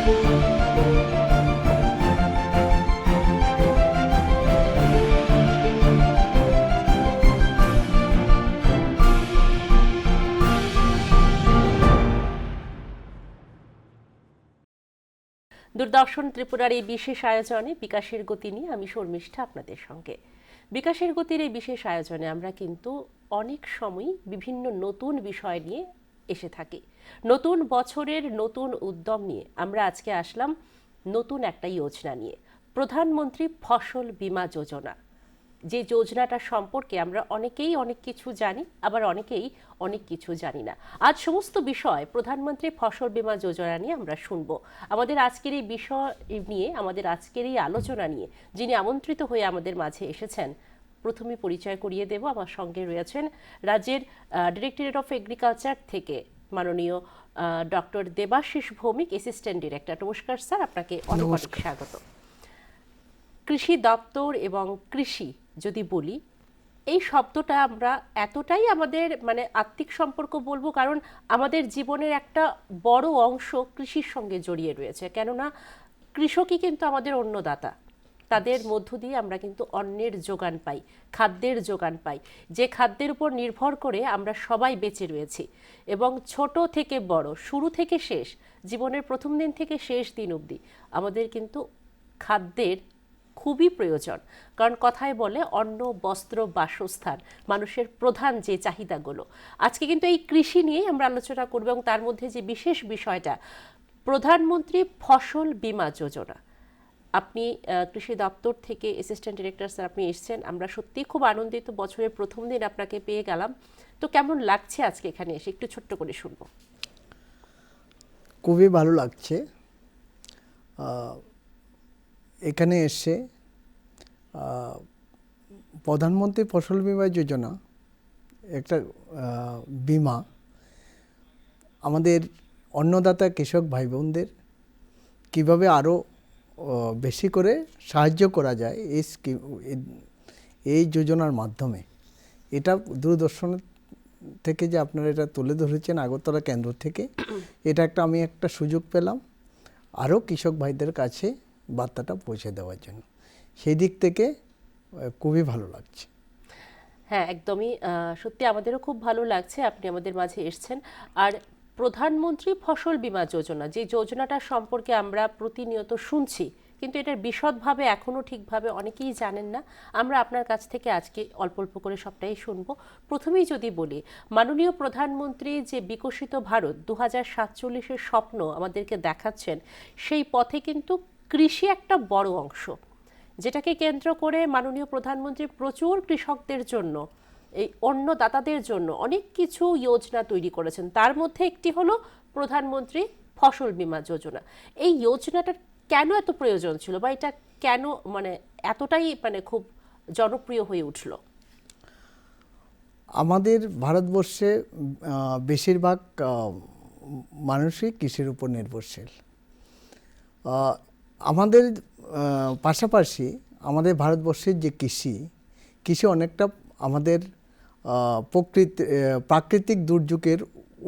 দূরদর্শন ত্রিপুরার এই বিশেষ আয়োজনে বিকাশের গতি নিয়ে আমি শর্মিষ্ঠা আপনাদের সঙ্গে। বিকাশের গতির এই বিশেষ আয়োজনে আমরা কিন্তু অনেক সময় বিভিন্ন নতুন বিষয় নিয়ে এসে থাকি। নতুন বছরের নতুন উদ্যম নিয়ে আমরা আজকে আসলাম নতুন একটা যোজনা নিয়ে, প্রধানমন্ত্রী ফসল বীমা যোজনা। যে যোজনাটা সম্পর্কে আমরা অনেকেই অনেক কিছু জানি, আবার অনেকেই অনেক কিছু জানি না। আজ সমস্ত বিষয় প্রধানমন্ত্রী ফসল বীমা যোজনা নিয়ে আমরা শুনব। আমাদের আজকের এই বিষয় নিয়ে, আমাদের আজকের এই আলোচনা নিয়ে যিনি আমন্ত্রিত হয়ে আমাদের মাঝে এসেছেন, প্রথমে পরিচয় করিয়ে দেব। আমার সঙ্গে রয়েছেন রাজ্যের ডিরেক্টরেট অফ এগ্রিকালচার থেকে মাননীয় doctor Debashis Bhowmik, assistant director. নমস্কার স্যার, আপনাকে অনেক অনেক স্বাগত। কৃষি দপ্তর এবং কৃষি যদি বলি, এই শব্দটা আমরা এতটাই আমাদের আত্মিক সম্পর্ক বলবো, কারণ আমাদের জীবনের একটা বড় অংশ কৃষির সঙ্গে জড়িয়ে রয়েছে। কেননা কৃষকই কিন্তু আমাদের অন্নদাতা, তাদের মধ্য দিয়ে আমরা কিন্তু অন্নের যোগান পাই, খাদ্যের যোগান পাই, যে খাদ্যের উপর নির্ভর করে আমরা সবাই বেঁচে রয়েছি। এবং ছোট থেকে বড়, শুরু থেকে শেষ, জীবনের প্রথম দিন থেকে শেষ দিন অবধি আমাদের কিন্তু খাদ্যের খুবই প্রয়োজন। কারণ কথায় বলে অন্ন, বস্ত্র, বাসস্থান মানুষের প্রধান যে চাহিদাগুলো। আজকে কিন্তু এই কৃষি নিয়েই আমরা আলোচনা করব, এবং তার মধ্যে যে বিশেষ বিষয়টা প্রধানমন্ত্রী ফসল বীমা যোজনা। আপনি কৃষি দপ্তর থেকে অ্যাসিস্ট্যান্ট ডিরেক্টর স্যার, আপনি এসেছেন, আমরা সত্যিই খুব আনন্দিত। বছরের প্রথম দিন আপনাকে পেয়ে গেলাম, তো কেমন লাগছে আজকে এখানে এসে, একটু ছোট্ট করে শুনবো। খুবই ভালো লাগছে এখানে এসে। প্রধানমন্ত্রী ফসল বীমা যোজনা একটা বীমা আমাদের অন্নদাতা কৃষক ভাই বোনদের কীভাবে আরও বেশি করে সাহায্য করা যায় এই যোজনার মাধ্যমে। এটা দূরদর্শন থেকে যে আপনারা এটা তুলে ধরেছেন আগরতলা কেন্দ্র থেকে, এটা আমি একটা সুযোগ পেলাম আরও কৃষক ভাইদের কাছে বার্তাটা পৌঁছে দেওয়ার জন্য। সেই দিক থেকে খুবই ভালো লাগছে। হ্যাঁ, একদমই সত্যি আমাদেরও খুব ভালো লাগছে আপনি আমাদের মাঝে এসেছেন। আর প্রধানমন্ত্রী ফসল বীমা যোজনা, যে যোজনাটা সম্পর্কে আমরা প্রতিনিয়ত শুনছি, কিন্তু এটার বিশদভাবে এখনও ঠিকভাবে অনেকেই জানেন না। আমরা আপনার কাছ থেকে আজকে অল্প অল্প করে সবটাই শুনবো। প্রথমেই যদি বলি, মাননীয় প্রধানমন্ত্রী যে বিকশিত ভারত 2047-এর স্বপ্ন আমাদেরকে দেখাচ্ছেন, সেই পথে কিন্তু কৃষি একটা বড় অংশ, যেটাকে কেন্দ্র করে মাননীয় প্রধানমন্ত্রী প্রচুর কৃষকদের জন্য, এই অন্নদাতাদের জন্য অনেক কিছু যোজনা তৈরি করেছেন। তার মধ্যে একটি হলো প্রধানমন্ত্রী ফসল বীমা যোজনা। এই যোজনাটার কেন এত প্রয়োজন ছিল, বা এটা কেন এতটাই খুব জনপ্রিয় হয়ে উঠল? আমাদের ভারতবর্ষে বেশিরভাগ মানুষই কৃষির উপর নির্ভরশীল। আমাদের পাশাপাশি আমাদের ভারতবর্ষের যে কৃষি অনেকটা আমাদের প্রাকৃতিক দুর্যোগের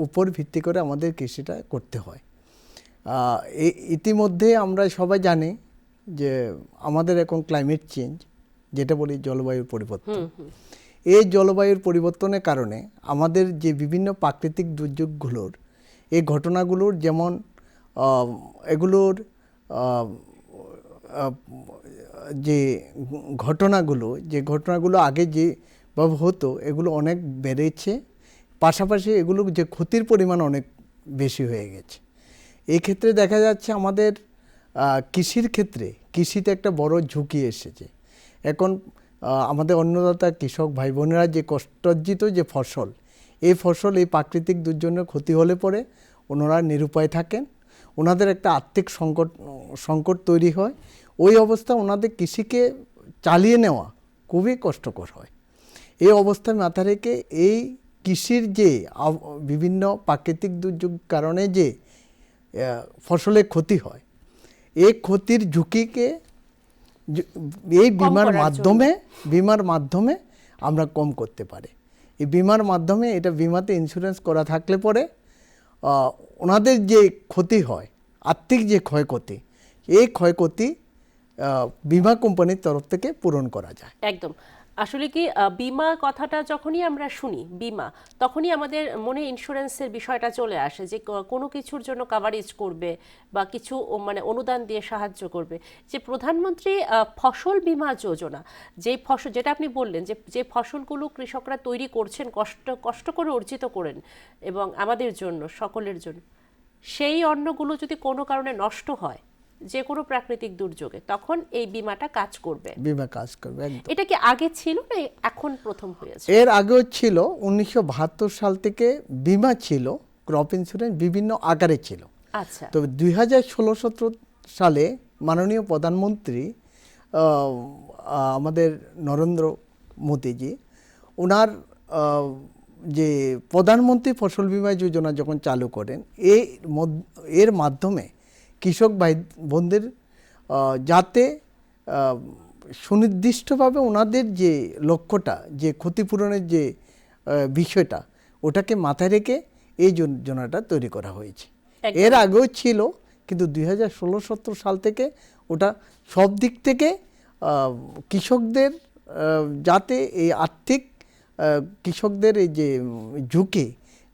উপর ভিত্তি করে আমাদের কৃষিটা করতে হয়। ইতিমধ্যে আমরা সবাই জানি যে আমাদের এখন ক্লাইমেট চেঞ্জ, যেটা বলি জলবায়ুর পরিবর্তন। এই জলবায়ুর পরিবর্তনের কারণে আমাদের যে বিভিন্ন প্রাকৃতিক দুর্যোগগুলোর এই ঘটনাগুলোর, যেমন এগুলোর যে ঘটনাগুলো আগে যেভাবে হতো এগুলো অনেক বেড়েছে, পাশাপাশি এগুলো যে ক্ষতির পরিমাণ অনেক বেশি হয়ে গেছে। এই ক্ষেত্রে দেখা যাচ্ছে আমাদের কৃষিতে একটা বড় ঝুঁকি এসেছে। এখন আমাদের অন্নদাতা কৃষক ভাই বোনেরা যে কষ্টার্জিত যে ফসল, এই প্রাকৃতিক দুর্যোগের ক্ষতি হলে পরে ওনারা নিরুপায় থাকেন, ওনাদের একটা আর্থিক সংকট তৈরি হয়। ওই অবস্থা ওনাদের কৃষিকে চালিয়ে নেওয়া খুবই কষ্টকর হয়। এই অবস্থায় মাথা রেখে এই কৃষির যে বিভিন্ন প্রাকৃতিক দুর্যোগ কারণে যে ফসলের ক্ষতি হয়, এই ক্ষতির ঝুঁকিকে এই বিমার মাধ্যমে আমরা কম করতে পারি। এই বিমার মাধ্যমে, এটা বিমাতে ইন্স্যুরেন্স করা থাকলে পরে ওনাদের যে ক্ষতি হয় আর্থিক যে ক্ষয়ক্ষতি, এই ক্ষয়ক্ষতি বীমা কোম্পানির তরফ থেকে পূরণ করা যায়। একদম। আসলে কি বীমা কথাটা যখনই আমরা শুনি বীমা, তখনই আমাদের মনে ইন্স্যুরেন্সের বিষয়টা চলে আসে যে কোনো কিছুর জন্য কাভারেজ করবে বা কিছু মানে অনুদান দিয়ে সাহায্য করবে। যে প্রধানমন্ত্রী ফসল বীমা যোজনা, যেই ফসল, যেটা আপনি বললেন যে ফসলগুলো কৃষকরা তৈরি করছেন, কষ্ট করে অর্জিত করেন এবং আমাদের জন্য, সকলের জন্য, সেই অন্নগুলো যদি কোনো কারণে নষ্ট হয়, যে কোনো প্রাকৃতিক দুর্যোগে, তখন এই বীমাটা কাজ করবে। বীমা কাজ করবে একদম। এটা কি আগে ছিল না এখন প্রথম হয়েছে? এর আগেও ছিল, 1972 সাল থেকে বীমা ছিল, ক্রপ ইন্স্যুরেন্স বিভিন্ন আকারে ছিল। আচ্ছা। তবে 2016-17 সালে মাননীয় প্রধানমন্ত্রী আমাদের নরেন্দ্র মোদীজি, ওনার যে প্রধানমন্ত্রী ফসল বীমা যোজনা যখন চালু করেন, এর মাধ্যমে কৃষক ভাই বোনদের যাতে সুনির্দিষ্টভাবে ওনাদের যে লক্ষ্যটা, যে ক্ষতিপূরণের যে বিষয়টা, ওটাকে মাথায় রেখে এই যোজনাটা তৈরি করা হয়েছে। এর আগেও ছিল, কিন্তু 2016-17 সাল থেকে ওটা সব দিক থেকে কৃষকদের যাতে এই আর্থিক কৃষকদের এই যে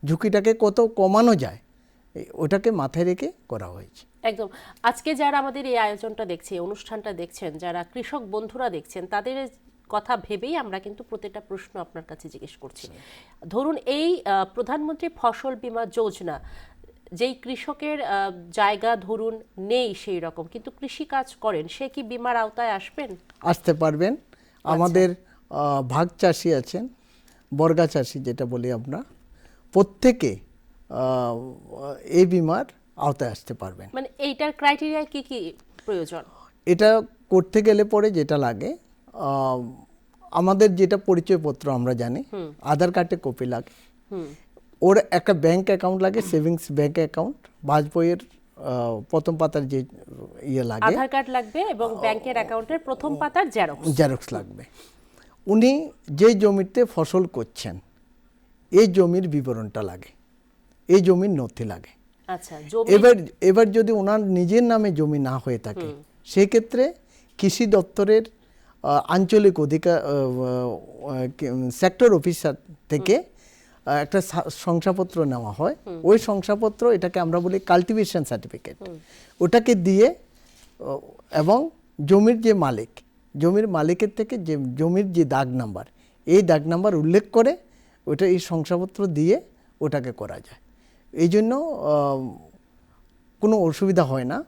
ঝুঁকিটাকে কত কমানো যায়, ওটাকে মাথায় রেখে করা হয়েছে। একদম। আজকে যারা আমাদের এই আয়োজনটা দেখছে, অনুষ্ঠানটা দেখছেন, যারা কৃষক বন্ধুরা দেখছেন, তাদের কথা ভেবেই আমরা কিন্তু প্রতিটা প্রশ্ন আপনার কাছে জিজ্ঞেস করছি। ধরুন এই প্রধানমন্ত্রী ফসল বীমা যোজনা, যেই কৃষকের জায়গা ধরুন নেই সেই রকম, কিন্তু কৃষি কাজ করেন, সে কি বীমার আওতায় আসবেন? আসতে পারবেন। আমাদের ভাগ চাষি আছেন, বর্গা চাষি যেটা বলি আমরা, প্রত্যেকে এই বীমার আওতায় আসতে পারবেন। মানে এইটার ক্রাইটেরিয়া কি কি প্রয়োজন? এটা করতে গেলে পরে যেটা লাগে, আমাদের যেটা পরিচয়পত্র আমরা জানি, আধার কার্ডে কপি লাগে, ওর একটা ব্যাংক অ্যাকাউন্ট লাগে, সেভিংস ব্যাংক অ্যাকাউন্ট, পাসবইয়ের প্রথম পাতার যে ইয়ে লাগে, আধার কার্ড লাগবে এবং ব্যাংকের অ্যাকাউন্টের প্রথম পাতার জেরক্স লাগবে। উনি যে জমিতে ফসল করছেন, এই জমির বিবরণটা লাগে, এই জমির নথি লাগে। আচ্ছা। এবার যদি ওনার নিজের নামে জমি না হয়ে থাকে, সেক্ষেত্রে কৃষি দপ্তরের আঞ্চলিক সেক্টর অফিসার থেকে একটা শংসাপত্র নেওয়া হয়। ওই শংসাপত্র, এটাকে আমরা বলি কাল্টিভেশন সার্টিফিকেট, ওটাকে দিয়ে এবং জমির যে মালিক, জমির মালিকের থেকে যে জমির যে দাগ নাম্বার, এই দাগ নাম্বার উল্লেখ করে ওটা এই শংসাপত্র দিয়ে ওটাকে করা যায়। এই জন্য কোনো অসুবিধা হয় না।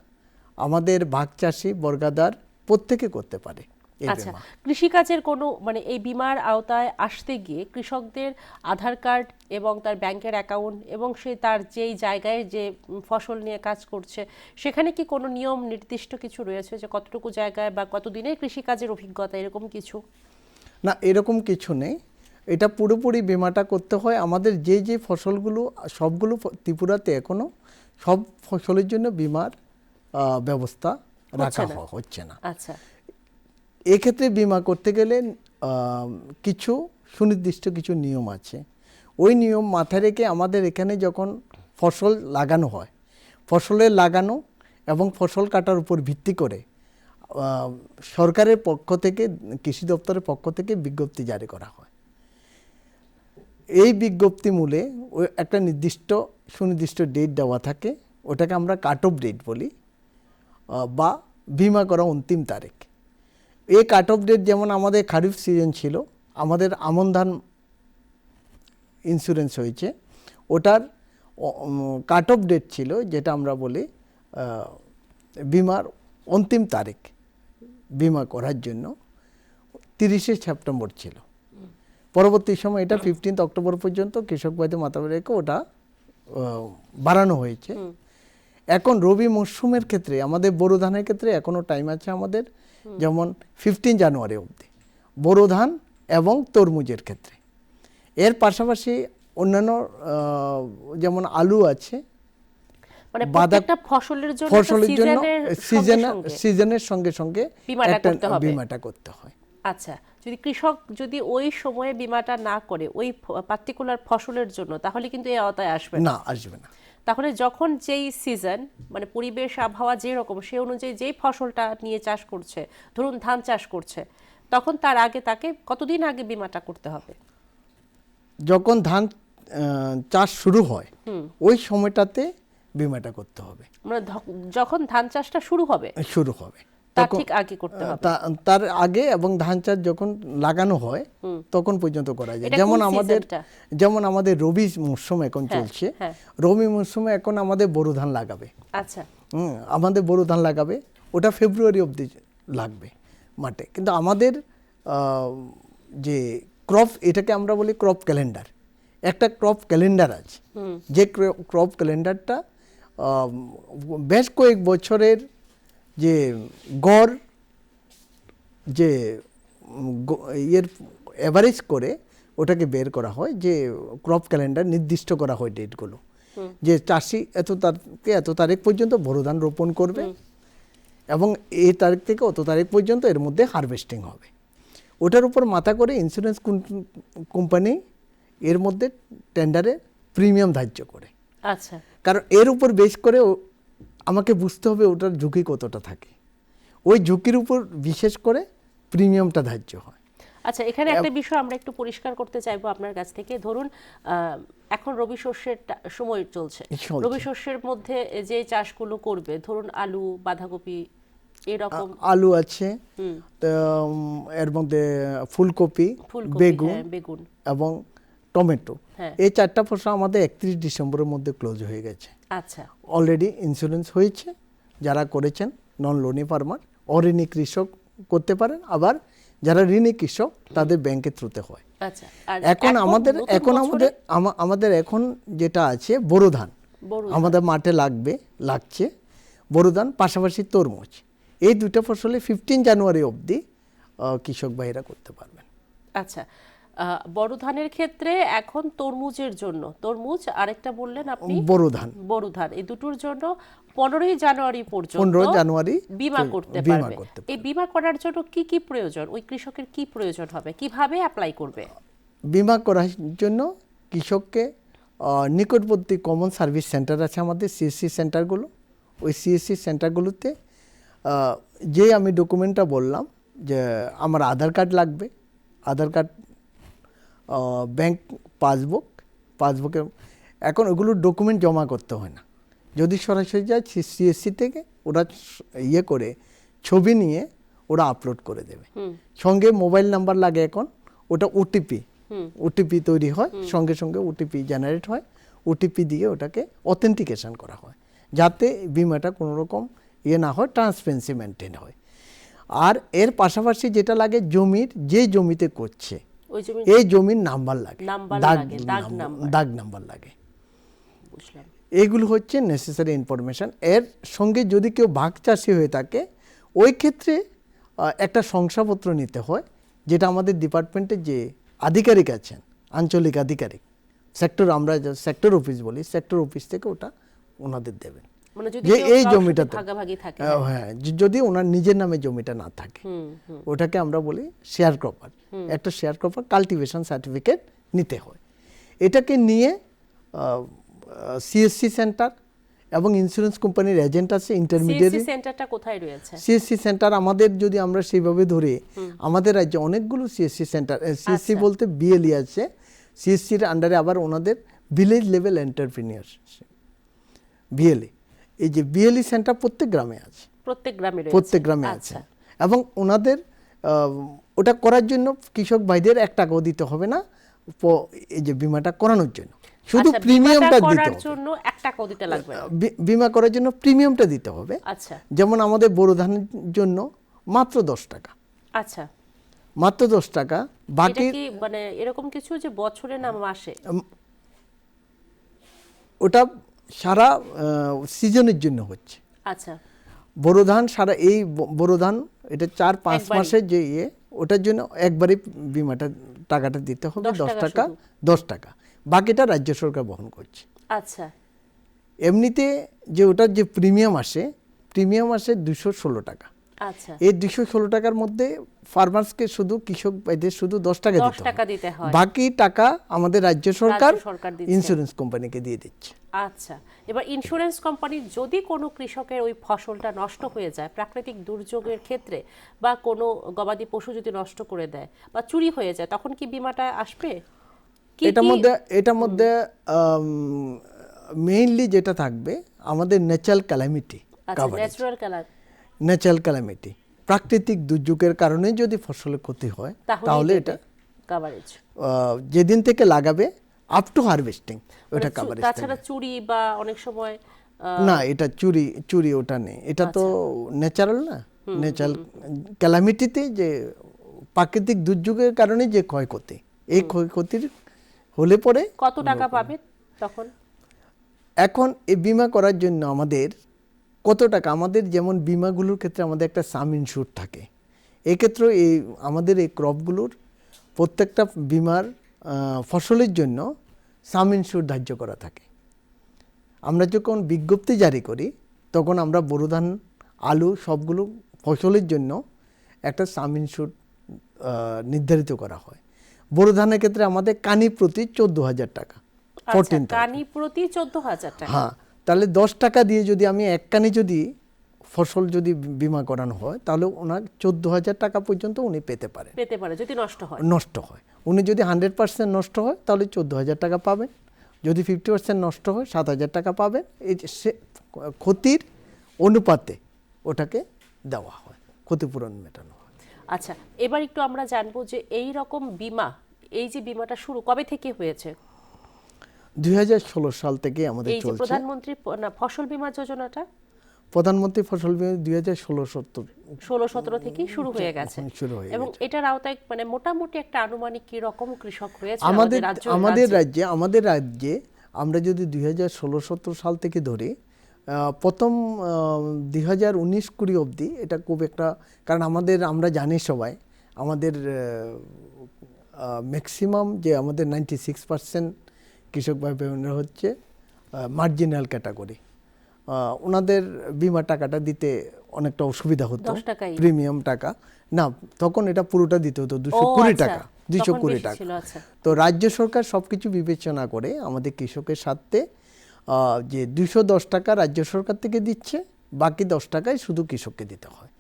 আমাদের ভাগ চাষি, বর্গাদার প্রত্যেকে করতে পারে। আচ্ছা। কৃষিকাজের কোনো মানে এই বীমার আওতায় আসতে গিয়ে কৃষকদের আধার কার্ড এবং তার ব্যাংকের অ্যাকাউন্ট এবং সে তার যেই জায়গায় যে ফসল নিয়ে কাজ করছে, সেখানে কি কোনো নিয়ম নির্দিষ্ট কিছু রয়েছে যে কতটুকু জায়গায় বা কতদিনের কৃষিকাজের অভিজ্ঞতা, এরকম কিছু? না, এরকম কিছু নেই। এটা পুরোপুরি বীমাটা করতে হয়। আমাদের যে ফসলগুলো, সবগুলো ত্রিপুরাতে এখনো সব ফসলের জন্য বীমার ব্যবস্থা রাখা হচ্ছে না। আচ্ছা। এক্ষেত্রে বীমা করতে গেলে কিছু সুনির্দিষ্ট কিছু নিয়ম আছে। ওই নিয়ম মাথায় রেখে আমাদের এখানে যখন ফসল লাগানো হয়, ফসলের লাগানো এবং ফসল কাটার উপর ভিত্তি করে সরকারের পক্ষ থেকে, কৃষি দপ্তরের পক্ষ থেকে বিজ্ঞপ্তি জারি করা হয়। এই বিজ্ঞপ্তি মূলে ওই একটা সুনির্দিষ্ট ডেট দেওয়া থাকে, ওটাকে আমরা কাট অফ ডেট বলি, বা বীমা করা অন্তিম তারিখ। এই কাট অফ ডেট, যেমন আমাদের খারিফ সিজন ছিল, আমাদের আমন ধান ইন্স্যুরেন্স হয়েছে, ওটার কাট অফ ডেট ছিল, যেটা আমরা বলি বীমার অন্তিম তারিখ বীমা করার জন্য 30শে সেপ্টেম্বর ছিল। পরবর্তী সময় এটা 15 অক্টোবর পর্যন্ত কৃষক ভাইদের মাথায় রেখে ওটা বাড়ানো হয়েছে। এখন রবি মরশুমের ক্ষেত্রে, আমাদের বোরো ধানের ক্ষেত্রে এখনও টাইম আছে আমাদের, যেমন 15 জানুয়ারি অবধি বোরো ধান এবং তরমুজের ক্ষেত্রে। এর পাশাপাশি অন্যান্য যেমন আলু আছে, মানে প্রত্যেকটা ফসলের জন্য সিজনের সঙ্গে সঙ্গে একটা বীমাটা করতে হয়। আচ্ছা। যদি কৃষক যদি ওই সময়ে বীমাটা না করে ওই পার্টিকুলার ফসলের জন্য, তাহলে কিন্তু এই আওতায় আসবে না, আসবে না। তাহলে যখন যেই সিজন মানে পরিবেশ আবহাওয়া যেরকম সেই অনুযায়ী যেই ফসলটা নিয়ে চাষ করছে, ধরুন ধান চাষ করছে, তখন তার আগে তাকে কতদিন আগে বীমাটা করতে হবে? যখন ধান চাষ শুরু হয় ওই সময়টাতে বিমাটা করতে হবে। মানে যখন ধান চাষটা শুরু হবে তার তখন ঠিক আগে করতে হবে। তার আগে এবং ধান চাষ যখন লাগানো হয় তখন পর্যন্ত করা যায়। এটা যেমন কোন আমাদের সিজনটা? রবি মৌসুম এখন হ্যাঁ, চলছে, হ্যাঁ। রবি মৌসুমে এখন আমাদের বোরো ধান লাগাবে। আচ্ছা, আমাদের বোরো ধান লাগাবে, ওটা ফেব্রুয়ারি অবধি লাগবে মাঠে। কিন্তু আমাদের যে ক্রপ, এটাকে আমরা বলি ক্রপ ক্যালেন্ডার, একটা ক্রপ ক্যালেন্ডার আছে, যে ক্রপ ক্যালেন্ডারটা বেশ কয়েক বছরের যে গড় যে ইয়ের অ্যাভারেজ করে ওটাকে বের করা হয়, যে ক্রপ ক্যালেন্ডার নির্দিষ্ট করা হয় ডেটগুলো, যে চাষি এত তারিখ পর্যন্ত বোরো ধান রোপণ করবে এবং এই তারিখ থেকে অত তারিখ পর্যন্ত এর মধ্যে হারভেস্টিং হবে। ওটার উপর মাথা করে ইন্স্যুরেন্স কোম্পানি এর মধ্যে টেন্ডারে প্রিমিয়াম ধার্য করে। আচ্ছা, কারণ এর উপর বেশ করে আমাকে বুঝতে হবে ওটার ঝুঁকি কতটা থাকে, ওই ঝুঁকির উপর বিশেষ করে প্রিমিয়ামটা ধার্য হয়। আচ্ছা, এখানে একটা বিষয় আমরা একটু পরিষ্কার করতে চাইবো আপনার কাছ থেকে। ধরুন এখন রবি শস্যের সময় চলছে, রবি শস্যের মধ্যে যে চাষগুলো করবে, ধরুন আলু, বাঁধাকপি, এরকম আলু আছে, এর মধ্যে ফুলকপি, বেগুন এবং টমেটো, এই চারটা ফসল আমাদের 31 ডিসেম্বরের মধ্যে ক্লোজ হয়ে গেছে। আচ্ছা, অলরেডি ইন্স্যুরেন্স হয়েছে, যারা করেছেন নন লোনি ফার্মার, অঋণী কৃষক করতে পারেন, আবার যারা ঋণী কৃষক তাদের ব্যাংকের থ্রুতে হয়। আচ্ছা, আর এখন আমাদের এখন যেটা আছে বোরো ধান আমাদের মাঠে লাগছে বোরো ধান, পাশাপাশি তরমুজ, এই দুটো ফসলে 15 জানুয়ারি অবধি কৃষক ভাইরা করতে পারবেন। আচ্ছা, বড় ধানের ক্ষেত্রে এখন তরমুজের জন্য, তরমুজ আরেকটা বললেন আপনি বোরো ধান, এই দুটোর জন্য 15 জানুয়ারি পর্যন্ত বীমা করতে পারবে। এই বীমা করার জন্য কি কি প্রয়োজন, ওই কৃষকের কি প্রয়োজন হবে, কিভাবে অ্যাপ্লাই করবে? বীমা করার জন্য কৃষককে নিকটবর্তী কমন সার্ভিস সেন্টার আছে আমাদের, সিএসসি সেন্টারগুলো, ওই সিএসসি সেন্টারগুলোতে যে আমি ডকুমেন্টটা বললাম যে আমার আধার কার্ড লাগবে, আধার কার্ড, ব্যাংক পাসবুকে এখন ওগুলো ডকুমেন্ট জমা করতে হয় না, যদি সরাসরি যায় সিএসসি থেকে ওরা ইয়ে করে ছবি নিয়ে ওরা আপলোড করে দেবে। সঙ্গে মোবাইল নাম্বার লাগে এখন, ওটা ওটিপি তৈরি হয়, সঙ্গে সঙ্গে ওটিপি জেনারেট হয়, ওটিপি দিয়ে ওটাকে অথেন্টিকেশন করা হয় যাতে বিমাটা কোনো রকম ইয়ে না হয়, ট্রান্সপারেন্সি মেনটেন হয়। আর এর পাশাপাশি যেটা লাগে, যে জমিতে করছে এই জমির নাম্বার লাগে, দাগ নাম্বার লাগে, এইগুলো হচ্ছে নেসেসারি ইনফরমেশন। এর সঙ্গে যদি কেউ ভাগ চাষি হয়ে থাকে ওই ক্ষেত্রে একটা শংসাপত্র নিতে হয়, যেটা আমাদের ডিপার্টমেন্টের যে আধিকারিক আছেন, আঞ্চলিক আধিকারিক, আমরা সেক্টর অফিস বলি, সেক্টর অফিস থেকে ওটা ওনাদের দেবেন, যে এই জমিটাতে হ্যাঁ, যদি ওনার নিজের নামে জমিটা না থাকে, ওটাকে আমরা বলি শেয়ার ক্রপার, একটা শেয়ার ক্রপার কাল্টিভেশন সার্টিফিকেট নিতে হয়। এটাকে নিয়ে সিএসসি সেন্টার এবং ইন্স্যুরেন্স কোম্পানির এজেন্ট আছে, ইন্টারমিডিয়ারি। সেন্টারটা কোথায় রয়েছে? সিএসসি সেন্টার আমাদের যদি আমরা সেইভাবে ধরে, আমাদের রাজ্যে অনেকগুলো সিএসসি সেন্টার, সিএসসি বলতে বিএলই আছে, সিএসসির আন্ডারে আবার ওনাদের ভিলেজ লেভেল এন্টারপ্রেনিউর বিএলই, এই যে বিএলই সেন্টার প্রত্যেক গ্রামে আছে, প্রত্যেক গ্রামে আছে। এবং ওনাদের ওটা করার জন্য কৃষক ভাইদের 1 টাকাও দিতে হবে না, এই যে বিমাটা করানোর জন্য শুধু প্রিমিয়ামটা দিতে হবে, 1 টাকাও দিতে লাগবে না, বিমা করার জন্য প্রিমিয়ামটা দিতে হবে। আচ্ছা, যেমন আমাদের বোরো ধানের জন্য মাত্র 10 টাকা, আচ্ছা, মাত্র 10 টাকা। বাকি কি মানে এরকম কিছু যে বছরে না মাসে? ওটা সারা সিজনের জন্য হচ্ছে। আচ্ছা, বোরো ধান সারা, এই বোরো ধান এটা 4-5 মাসের যে ইয়ে, ওটার জন্য একবারই বিমাটা টাকাটা দিতে হবে, 10 টাকা, বাকিটা রাজ্য সরকার বহন করছে। আচ্ছা, এমনিতে যে ওটার যে প্রিমিয়াম আসে 216 টাকা, আচ্ছা, এই 216 টাকার মধ্যে ফার্মার্সকে শুধু কৃষক ভাইদের শুধু 10 টাকা 10 দিতে টাকা হয়, দিতে হয়। বাকি টাকা আমাদের রাজ্য সরকার দিচ্ছে। ইন্স্যুরেন্স কোম্পানিকে দিয়ে দিচ্ছে। আচ্ছা, এবার ইন্স্যুরেন্স কোম্পানি যদি কোনো কৃষকের ওই ফসলটা নষ্ট হয়ে যায় প্রাকৃতিক দুর্যোগের ক্ষেত্রে, বা কোনো গবাদি পশু যদি নষ্ট করে দেয় বা চুরি হয়ে যায়, তখন কি বিমাটা আসবে? কি এটার মধ্যে মেইনলি যেটা থাকবে আমাদের ক্যালামিটি ন্যাচারাল ক্যালামিটি, প্রাকৃতিক দুর্যোগের কারণে যদি ফসলের ক্ষতি হয় তাহলে এটা কভারেজ যেদিন থেকে লাগাবে আপ টু হারভেস্টিং ওটা কভারেজ। তাছাড়া চুরি বা অনেক সময় না, এটা চুরি ওটা নেই, এটা তো ন্যাচারাল না। ন্যাচারাল ক্যালামিটিতে যে প্রাকৃতিক দুর্যোগের কারণে যে ক্ষয়ক্ষতি, এই ক্ষয়ক্ষতির হলে পরে কত টাকা পাবে তখন? এখন এই বিমা করার জন্য আমাদের কত টাকা, আমাদের যেমন বিমাগুলোর ক্ষেত্রে আমাদের একটা সাম ইনস্যুর থাকে, এক্ষেত্রে এই আমাদের এই ক্রপগুলোর প্রত্যেকটা বিমার ফসলের জন্য সাম ইনস্যুর ধার্য করা থাকে। আমরা যখন বিজ্ঞপ্তি জারি করি তখন আমরা বোরো ধান, আলু সবগুলো ফসলের জন্য একটা সাম ইনস্যুর নির্ধারিত করা হয়। বোরো ধানের ক্ষেত্রে আমাদের কানি প্রতি 14,000 টাকা, 14,000 কানি প্রতি 14,000 টাকা। হ্যাঁ, তাহলে 10 টাকা দিয়ে যদি আমি এক কানি যদি ফসল যদি বিমা করানো হয় তাহলে ওনার 14,000 টাকা পর্যন্ত উনি পেতে পারে যদি নষ্ট হয়। উনি যদি 100% নষ্ট হয় তাহলে 14,000 টাকা পাবেন, যদি 50% নষ্ট হয় 7,000 টাকা পাবেন। এই যে ক্ষতির অনুপাতে ওটাকে দেওয়া হয়, ক্ষতিপূরণ মেটানো হয়। আচ্ছা, এবার একটু আমরা জানবো যে এই রকম বিমা, এই যে বিমাটা শুরু কবে থেকে হয়েছে? 2016 সাল থেকে আমাদের এই যে চলছে প্রধানমন্ত্রী ফসল বীমা যোজনাটা, প্রধানমন্ত্রী ফসল বীমা 2016-17 থেকে শুরু হয়ে গেছে, এবং এটার আওতায় মানে মোটামুটি একটা আনুমানিক কি রকম কৃষক হয়েছে আমাদের রাজ্যে আমরা যদি 2016-17 সাল থেকে ধরি, প্রথম 2019-20 অবধি এটা খুব একটা, কারণ আমরা জানি সবাই আমাদের ম্যাক্সিমাম যে আমাদের 96% কৃষক ভাই বোনেরা হচ্ছে মার্জিনাল ক্যাটাগরি, ওনাদের বিমা টাকাটা দিতে অনেকটা অসুবিধা হতো, প্রিমিয়াম টাকা না, তখন এটা পুরোটা দিতে হতো 220 টাকা, 220 টাকা। তো রাজ্য সরকার সবকিছু বিবেচনা করে আমাদের কৃষকের সাথে যে 210 টাকা রাজ্য সরকার থেকে দিচ্ছে, বাকি 10 টাকাই শুধু কৃষককে দিতে হয়।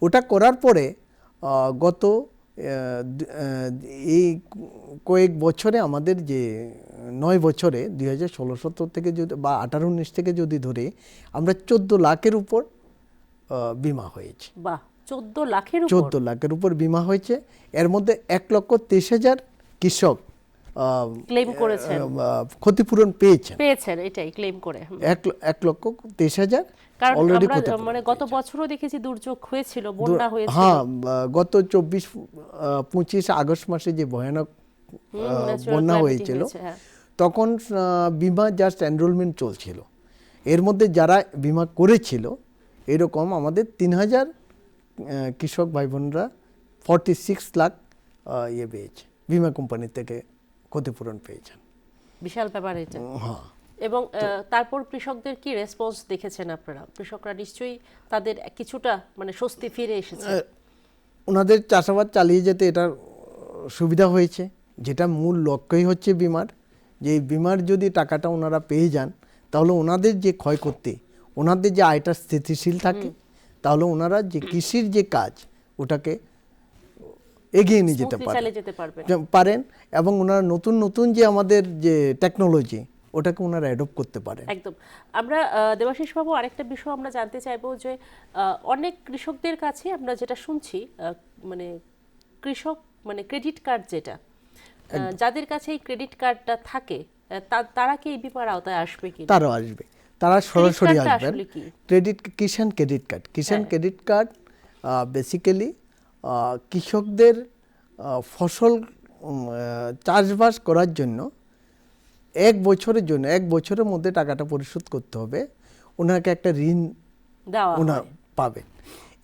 ওটা করার পরে গত এই কয়েক বছরে আমাদের যে 9 বছরে 2016-17 থেকে যদি বা 18-19 থেকে যদি ধরে আমরা 14 লাখের উপর বিমা হয়েছে। বাহ, 14 লাখের উপর বিমা হয়েছে। এর মধ্যে 1,23,000 কৃষক ক্লেম করেছেন, ক্ষতিপূরণ পেয়েছেন, এটাই ক্লেম করে 1,23,000 অলরেডি। মানে গত বছরও দেখেছি দুর্যোগ হয়েছিল, বন্যা হয়েছিল। হ্যাঁ, গত 24-25 আগস্ট মাসে যে ভয়ানক বন্যা হয়েছিল তখন বিমা জাস্ট এনরোলমেন্ট চলছিল, এর মধ্যে যারা বিমা করেছিল এরকম আমাদের 3,000 কৃষক ভাই বোনরা 46 লাখ পেয়েছে, বিমা কোম্পানি থেকে ক্ষতিপূরণ পেয়েছেন। বিশাল ব্যাপার এটা। এবং তারপর কৃষকদের কি রেসপন্স দেখেছেন আপনারা? কৃষকরা নিশ্চয়ই তাদের কিছুটা মানে স্বস্তি ফিরে এসেছে, ওনাদের চাষাবাদ চালিয়ে যেতে এটা সুবিধা হয়েছে, যেটা মূল লক্ষ্যই হচ্ছে বিমার, যে বিমার যদি টাকাটা ওনারা পেয়ে যান তাহলে ওনাদের যে ক্ষয়ক্ষতি, ওনাদের যে আয়টা স্থিতিশীল থাকে, তাহলে ওনারা যে কৃষির যে কাজ ওটাকে এগিয়ে নিয়ে যেতে পারেন, এবং ওনারা নতুন নতুন যে আমাদের যে টেকনোলজি ওটাকে ওনারা অ্যাডপ্ট করতে পারেন। একদম। আমরা দেবাশিস বাবু আরেকটা বিষয় আমরা জানতে চাইবো যে অনেক কৃষকদের কাছে আমরা যেটা শুনছি, মানে কৃষক মানে ক্রেডিট কার্ড যেটা, যাদের কাছে এই ক্রেডিট কার্ডটা থাকে তারা কি এই বিমার আওতায় আসবে কি? তারাও আসবে, তারা সরাসরি আসবেন। কিষাণ ক্রেডিট কার্ড বেসিক্যালি কৃষকদের ফসল চাষবাস করার জন্য 1 বছরের জন্য 1 বছরের মধ্যে টাকাটা পরিশোধ করতে হবে, ওনাকে একটা ঋণ ওনারা পাবেন।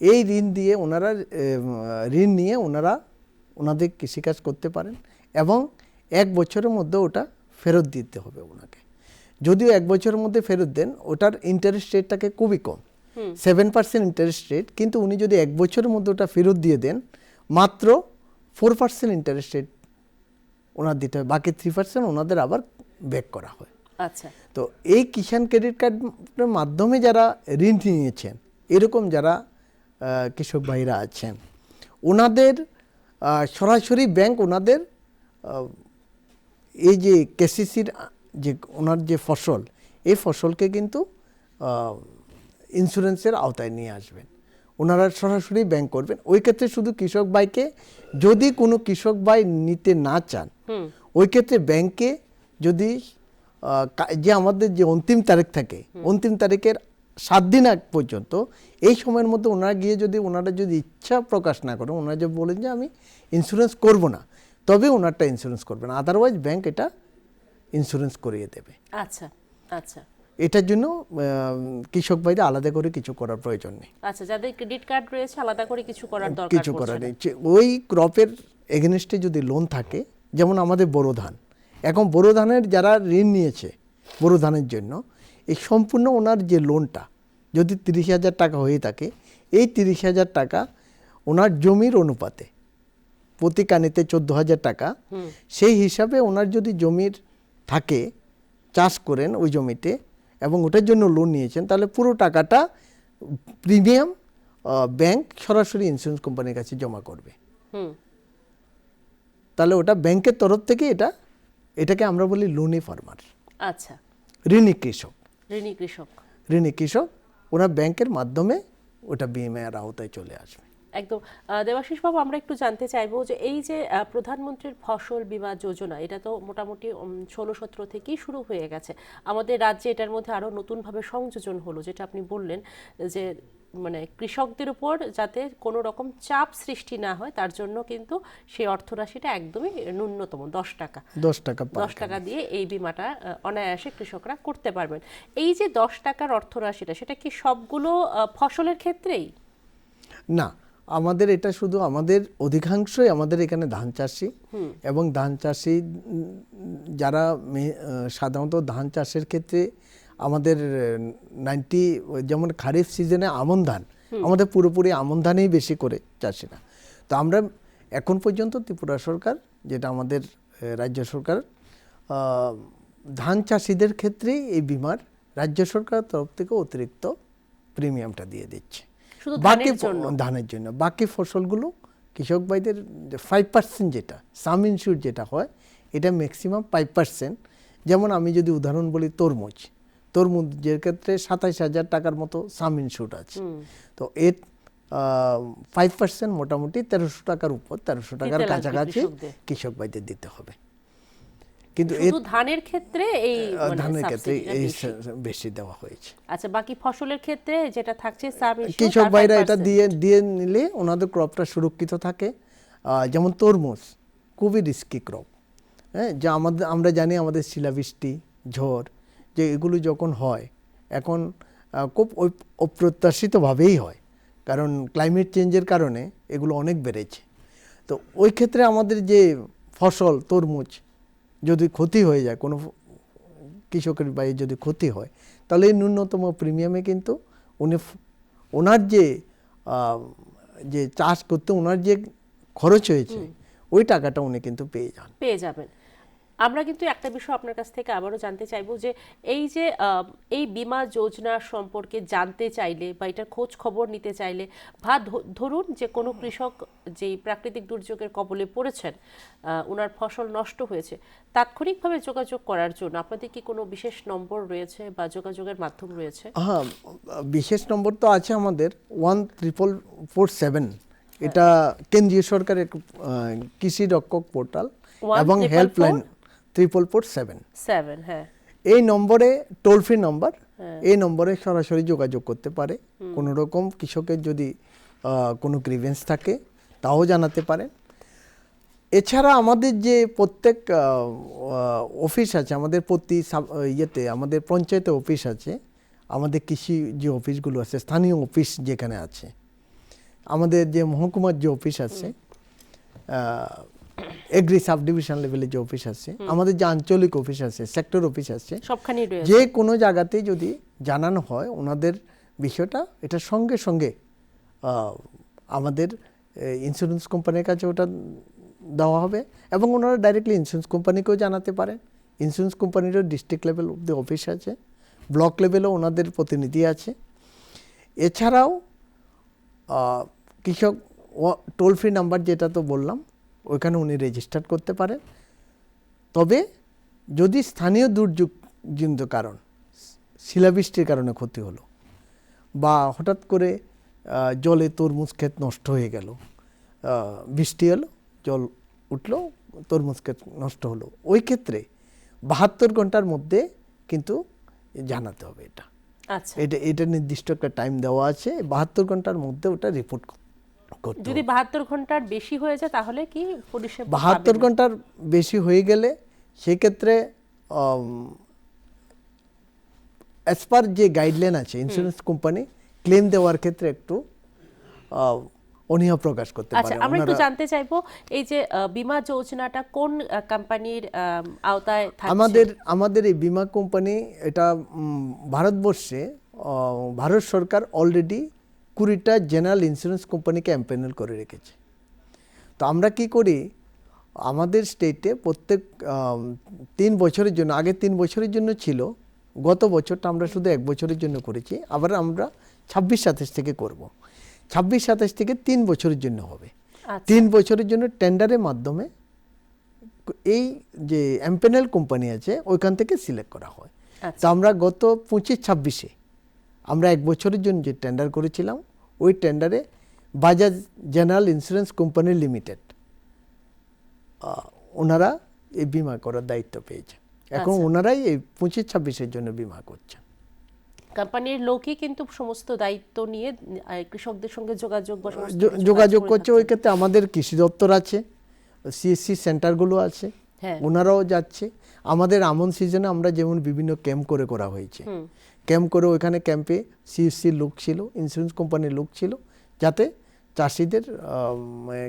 এই ঋণ নিয়ে ওনারা ওনাদের কৃষিকাজ করতে পারেন, এবং 1 বছরের মধ্যে ওটা ফেরত দিতে হবে ওনাকে। যদিও 1 বছরের মধ্যে ফেরত দেন, ওটার ইন্টারেস্ট রেটটাকে খুবই কম, 7% ইন্টারেস্ট রেট, কিন্তু উনি যদি 1 বছরের মধ্যে ওটা ফেরত দিয়ে দেন মাত্র 4% ইন্টারেস্ট রেট ওনার দিতে হয়, বাকি 3% ওনাদের আবার ব্যাক করা হয়। আচ্ছা, তো এই কিষাণ ক্রেডিট কার্ডের মাধ্যমে যারা ঋণ নিয়েছেন, এরকম যারা কৃষক ভাইরা আছেন, ওনাদের সরাসরি ব্যাংক ওনাদের এই যে কেসিসির যে ওনার যে ফসল, এই ফসলকে কিন্তু ইন্স্যুরেন্সের আওতায় নিয়ে আসবেন, ওনারা সরাসরি ব্যাংক করবেন। ওই ক্ষেত্রে শুধু কৃষক ভাইকে, যদি কোনো কৃষক ভাই নিতে না চান, ওই ক্ষেত্রে ব্যাংকে যদি যে আমাদের যে অন্তিম তারিখ থাকে, অন্তিম তারিখের 7 দিন আগ পর্যন্ত, এই সময়ের মধ্যে ওনারা গিয়ে যদি ওনারা যদি ইচ্ছা প্রকাশ না করেন, ওনারা যে বলেন যে আমি ইন্স্যুরেন্স করব না, তবে ওনারটা ইন্স্যুরেন্স করবে না, আদারওয়াইজ ব্যাংক এটা ইন্স্যুরেন্স করিয়ে দেবে। আচ্ছা, আচ্ছা, এটার জন্য কৃষক ভাইদের আলাদা করে কিছু করার প্রয়োজন নেই। আচ্ছা, যাদের ক্রেডিট কার্ড রয়েছে আলাদা করে কিছু করার দরকার কিছু করার নেই। ওই ক্রপের এগেনস্টে যদি লোন থাকে, যেমন আমাদের বোরো ধান, এখন বোরো ধানের যারা ঋণ নিয়েছে বোরো ধানের জন্য, এই সম্পূর্ণ ওনার যে লোনটা যদি 30,000 টাকা হয়ে থাকে, এই 30,000 টাকা ওনার জমির অনুপাতে প্রতি কানিতে 14,000 টাকা, সেই হিসাবে ওনার যদি জমির থাকে, চাষ করেন ওই জমিতে এবং ওটার জন্য লোন নিয়েছেন, তাহলে পুরো টাকাটা প্রিমিয়াম ব্যাংক সরাসরি ইন্স্যুরেন্স কোম্পানির কাছে জমা করবে। তাহলে ওটা ব্যাংকের তরফ থেকে এটাকে আমরা বলি লোনি ফার্মার। আচ্ছা, ঋণী কৃষক, ঋণী কৃষক, ঋণী কৃষক ওরা ব্যাংকের মাধ্যমে ওটা বিমার আওতায় চলে আসবে। একদম। দেবাশিস বাবু, আমরা একটু জানতে চাইবো যে এই যে প্রধানমন্ত্রীর ফসল বীমা যোজনা, এটা তো মোটামুটি 16-17 থেকেই শুরু হয়ে গেছে। আমাদের রাজ্যে এটার মধ্যে আরো নতুনভাবে সংযোজন হলো, যেটা আপনি বললেন যে মানে কৃষকদের উপর যাতে কোনো রকম চাপ সৃষ্টি না হয়, তার জন্য কিন্তু সেই অর্থরাশিটা একদমই ন্যূনতম 10 টাকা, 10 টাকা দিয়ে এই বীমাটা অনায়াসে কৃষকরা করতে পারবেন। এই যে 10 টাকার অর্থরাশিটা, সেটা কি সবগুলো ফসলের ক্ষেত্রেই? না, আমাদের এটা শুধু আমাদের অধিকাংশই আমাদের এখানে ধান চাষি, এবং ধান চাষি যারা সাধারণত ধান চাষের ক্ষেত্রে আমাদের 90, যেমন খারিফ সিজনে আমন ধান, আমাদের পুরোপুরি আমন ধানেই বেশি করে চাষিরা। তো আমরা এখন পর্যন্ত ত্রিপুরা সরকার, যেটা আমাদের রাজ্য সরকার, ধান চাষিদের ক্ষেত্রে এই বীমার রাজ্য সরকারের তরফ থেকে অতিরিক্ত প্রিমিয়ামটা দিয়ে দিচ্ছে বাকি ধানের জন্য। বাকি ফসলগুলো কৃষক ভাইদের 5% যেটা সাম ইনস্যুর যেটা হয়, এটা ম্যাক্সিমাম 5%। যেমন আমি যদি উদাহরণ বলি, তরমুজের ক্ষেত্রে 27,000 টাকার মতো সাম ইনস্যুর আছে। তো এর 5% মোটামুটি 1300 টাকার উপর, 1300 টাকার কাছাকাছি কৃষক ভাইদের দিতে হবে। কিন্তু ধানের ক্ষেত্রে বেশি দেওয়া হয়েছে। আচ্ছা, বাকি ফসলের ক্ষেত্রে যেটা থাকছে কৃষক ভাইরা এটা দিয়ে নিলে ওনাদের ক্রপটা সুরক্ষিত থাকে। যেমন তরমুজ খুবই রিস্কি ক্রপ, হ্যাঁ, যা আমরা জানি আমাদের শিলাবৃষ্টি, ঝড়, যে এগুলো যখন হয়, এখন খুব অপ্রত্যাশিতভাবেই হয়, কারণ ক্লাইমেট চেঞ্জের কারণে এগুলো অনেক বেড়েছে। তো ওই ক্ষেত্রে আমাদের যে ফসল তরমুজ যদি ক্ষতি হয়ে যায়, কোনো কৃষকের বাইরে যদি ক্ষতি হয়, তাহলে এই ন্যূনতম প্রিমিয়ামে কিন্তু ওনার যে চাষ করতে ওনার যে খরচ হয়েছে, ওই টাকাটা উনি কিন্তু পেয়ে যাবেন। আমরা কিন্তু একটা বিষয় আপনার কাছ থেকে আবারও জানতে চাইবো যে এই যে এই বীমা যোজনা সম্পর্কে জানতে চাইলে বা এটার খোঁজ খবর নিতে চাইলে, বা ধরুন যে কোনো কৃষক যেই প্রাকৃতিক দুর্যোগের কবলে পড়েছেন, ওনার ফসল নষ্ট হয়েছে, তাৎক্ষণিকভাবে যোগাযোগ করার জন্য আপনাদের কি কোনো বিশেষ নম্বর রয়েছে বা যোগাযোগের মাধ্যম রয়েছে? হ্যাঁ, বিশেষ নম্বর তো আছে আমাদের 14447। এটা কেন্দ্রীয় সরকারের কৃষি রক্ষক পোর্টাল এবং হেল্পলাইন 44477। হ্যাঁ, এই নম্বরে টোল ফ্রি নম্বর, এই নম্বরে সরাসরি যোগাযোগ করতে পারে। কোনো রকম কৃষকের যদি কোনো গ্রিভেন্স থাকে তাও জানাতে পারেন। এছাড়া আমাদের যে প্রত্যেক অফিস আছে, আমাদের প্রতি আমাদের পঞ্চায়েতে অফিস আছে, আমাদের কৃষি যে অফিসগুলো আছে, স্থানীয় অফিস যেখানে আছে, আমাদের যে মহকুমার যে অফিস আছে, এগ্রি সাব ডিভিশন লেভেলে যে অফিস আছে, আমাদের যে আঞ্চলিক অফিস আছে, সেক্টর অফিস আছে, সবখানেই রয়েছে। যে কোনো জায়গাতে যদি জানানো হয়, ওনাদের বিষয়টা এটা সঙ্গে সঙ্গে আমাদের ইন্স্যুরেন্স কোম্পানির কাছে ওটা দেওয়া হবে এবং ওনারা ডাইরেক্টলি ইন্স্যুরেন্স কোম্পানিকেও জানাতে পারেন। ইন্স্যুরেন্স কোম্পানিরও ডিস্ট্রিক্ট লেভেল অব্দি অফিস আছে, ব্লক লেভেলেও ওনাদের প্রতিনিধি আছে। এছাড়াও কৃষক টোল ফ্রি নাম্বার যেটা তো বললাম, ওইখানে উনি রেজিস্টার করতে পারেন। তবে যদি স্থানীয় দুর্যোগজনিত কারণ, শিলাবৃষ্টির কারণে ক্ষতি হলো বা হঠাৎ করে জলে তরমুজ ক্ষেত নষ্ট হয়ে গেল, বৃষ্টি এলো, জল উঠলো, তরমুজ ক্ষেত নষ্ট হলো, ওই ক্ষেত্রে 72 ঘন্টার মধ্যে কিন্তু জানাতে হবে এটা। আচ্ছা, এটা নির্দিষ্ট একটা টাইম দেওয়া আছে, 72 ঘন্টার মধ্যে ওটা রিপোর্ট করতে যদি হবে। 72 ঘন্টার বেশি হয়ে যায় তাহলে কি পরিষেবা 72 পাবে না? ঘন্টার বেশি হয়ে গেলে সেক্ষেত্রে অ্যাজ পার যে গাইডলাইন আছে ইন্স্যুরেন্স কোম্পানি ক্লেম দেওয়ার ক্ষেত্রে একটু অনীহা প্রকাশ করতে আচ্ছা, পারে। আমরা একটু ওনারা জানতে চাইবো এই যে বীমা যোজনাটা কোন কোম্পানির আওতায় থাকছে? আমাদের এই বীমা কোম্পানি এটা ভারতবর্ষে ভারত সরকার অলরেডি 20টা জেনারেল ইন্স্যুরেন্স কোম্পানিকে এমপ্যানেল করে রেখেছে। তো আমরা কি করি, আমাদের স্টেটে প্রত্যেক 3 বছরের জন্য, আগে 3 বছরের জন্য ছিল, গত বছরটা আমরা শুধু 1 বছরের জন্য করেছি, আবার আমরা 26-27 থেকে করব। 26-27 থেকে 3 বছরের জন্য হবে। আচ্ছা, 3 বছরের জন্য টেন্ডারের মাধ্যমে এই যে এমপ্যানেল কোম্পানি আছে ওইখান থেকে সিলেক্ট করা হয়। আচ্ছা, তো আমরা গত 25-26-এ আমরা 1 বছরের জন্য যে টেন্ডার করেছিলাম, ওই টেন্ডারে Bajaj general insurance company limited ওনারা এই বিমা করার দায়িত্ব পেয়েছে। এখন আচ্ছা। ওনারাই এই 25-26-এর জন্য বিমা করছেন। কোম্পানির লোকই কিন্তু সমস্ত দায়িত্ব নিয়ে কৃষকদের সঙ্গে যোগাযোগ বা সমস্ত কিছু যোগাযোগ কাজ করে করছে। ওই থাকছেন। ক্ষেত্রে আমাদের কৃষি দপ্তর আছে, সিএসসি সেন্টারগুলো আছে, হ্যাঁ, ওনারাও যাচ্ছে। আমাদের আমন সিজনে আমরা যেমন বিভিন্ন ক্যাম্প করা হয়েছে, ক্যাম্প করে ওইখানে ক্যাম্পে সিএসসির লোক ছিল, ইন্স্যুরেন্স কোম্পানির লোক ছিল, যাতে চাষিদের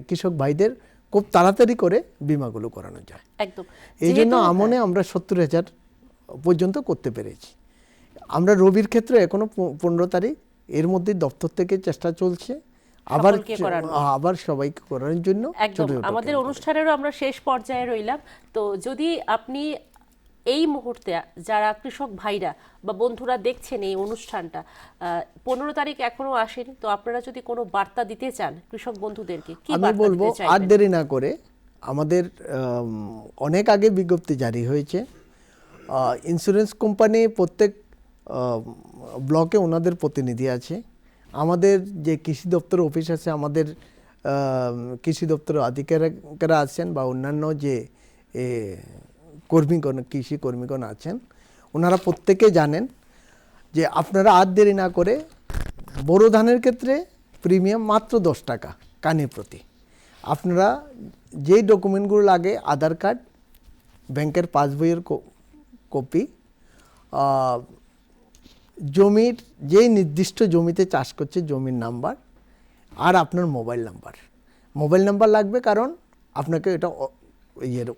কৃষক ভাইদের খুব তাড়াতাড়ি করে বিমাগুলো করানো যায়। একদম। এই জন্য যেহেতু- আমনে আমরা 70,000 পর্যন্ত করতে পেরেছি। আমরা রবির ক্ষেত্রে এখনো 15 তারিখ, এর মধ্যে দপ্তর থেকে চেষ্টা চলছে আবার সকলকে করানো। আবার সবাইকে করানোর জন্য। একদম ছোট ছোট আমাদের ক্যাম্প অনুষ্ঠানেরও আমরা শেষ পর্যায়ে রইলাম। তো যদি আপনি এই মুহূর্তে যারা কৃষক ভাইরা বা বন্ধুরা দেখছেন এই অনুষ্ঠানটা, 15 তারিখ এখনো আসেনি, তো আপনারা যদি কোনো বার্তা দিতে চান কৃষক বন্ধুদেরকে, কি আমি বার্তা বলবো দিতে আর চাইবেন? দেরি না করে, আমাদের অনেক আগে বিজ্ঞপ্তি জারি হয়েছে, ইন্স্যুরেন্স কোম্পানি প্রত্যেক ব্লকে ওনাদের প্রতিনিধি আছে। আমাদের যে কৃষি দপ্তর অফিস আছে, আমাদের কৃষি দপ্তর আধিকারিকরা আছেন বা অন্যান্য যে কর্মীগণ, কৃষি কর্মীগণ আছেন, ওনারা প্রত্যেকে জানেন যে আপনারা আর দেরি না করে, বোরো ধানের ক্ষেত্রে প্রিমিয়াম মাত্র 10 টাকা কানি প্রতি। আপনারা যেই ডকুমেন্টগুলো লাগে, আধার কার্ড, ব্যাংকের পাসবইয়ের কপি, জমির যেই নির্দিষ্ট জমিতে চাষ করছে জমির নাম্বার, আর আপনার মোবাইল নাম্বার লাগবে, কারণ আপনাকে এটা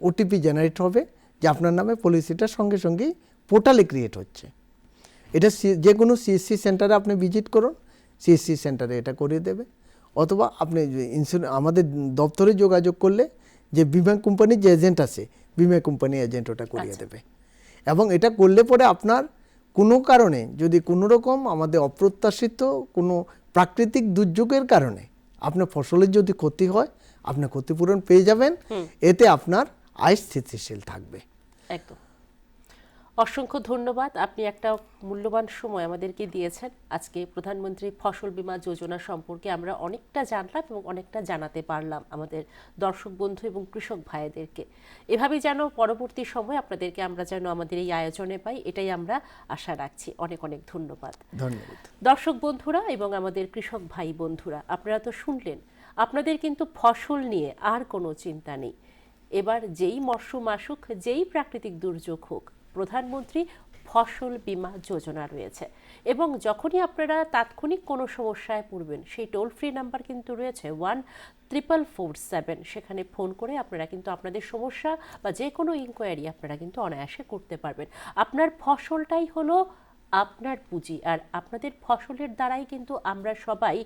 ওটিপি জেনারেট হবে যে আপনার নামে পলিসিটার সঙ্গে সঙ্গেই পোর্টালে ক্রিয়েট হচ্ছে। এটা যে কোনো সিএসসি সেন্টারে আপনি ভিজিট করুন, সিএসসি সেন্টারে এটা করিয়ে দেবে, অথবা আপনি আমাদের দপ্তরে যোগাযোগ করলে যে বিমা কোম্পানির যে এজেন্ট আছে, বিমা কোম্পানি এজেন্ট ওটা করিয়ে দেবে। এবং এটা করলে পরে আপনার কোনো কারণে যদি কোনো রকম আমাদের অপ্রত্যাশিত কোনো প্রাকৃতিক দুর্যোগের কারণে আপনার ফসলের যদি ক্ষতি হয়, আপনি ক্ষতিপূরণ পেয়ে যাবেন। এতে আপনার আয় স্থিতিশীল থাকবে। একদম। অসংখ্য ধন্যবাদ, আপনি একটা মূল্যবান সময় আমাদেরকে দিয়েছেন। আজকে প্রধানমন্ত্রী ফসল বীমা যোজনা সম্পর্কে আমরা অনেকটা জানলাম এবং অনেকটা জানাতে পারলাম আমাদের দর্শক বন্ধু এবং কৃষক ভাইদেরকে। এভাবেই যেন পরবর্তী সময় আপনাদেরকে আমরা যেন আমাদের এই আয়োজনে পাই, এটাই আমরা আশা রাখছি। অনেক অনেক ধন্যবাদ। ধন্যবাদ। দর্শক বন্ধুরা এবং আমাদের কৃষক ভাই বন্ধুরা, আপনারা তো শুনলেন, আপনাদের কিন্তু ফসল নিয়ে আর কোনো চিন্তা নেই। এবার যেই মরশুম আসুক, যেই প্রাকৃতিক দুর্যোগ হোক, প্রধানমন্ত্রী ফসল বীমা যোজনা রয়েছে। এবং যখনই আপনারা তাৎক্ষণিক কোনো সমস্যায় পড়বেন, সেই টোল ফ্রি নাম্বার কিন্তু রয়েছে 14447। সেখানে ফোন করে আপনারা কিন্তু আপনাদের সমস্যা বা যে কোনো ইনকোয়ারি আপনারা কিন্তু অনায়াসে করতে পারবেন। আপনার ফসলটাই হলো আপনার পুঁজি, আর আপনাদের ফসলের দ্বারাই কিন্তু আমরা সবাই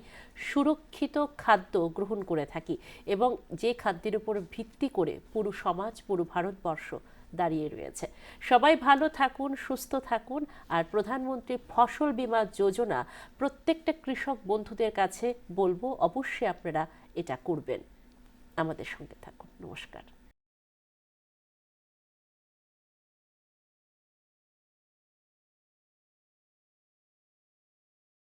সুরক্ষিত খাদ্য গ্রহণ করে থাকি, এবং যে খাদ্যের উপর ভিত্তি করে পুরো সমাজ, পুরো ভারতবর্ষ দাঁড়িয়ে রয়েছে। সবাই ভালো থাকুন, সুস্থ থাকুন, আর প্রধানমন্ত্রী ফসল বীমা যোজনা প্রত্যেকটা কৃষক বন্ধুদের কাছে বলবো অবশ্যই আপনারা এটা করবেন। আমাদের সঙ্গে থাকুন। নমস্কার।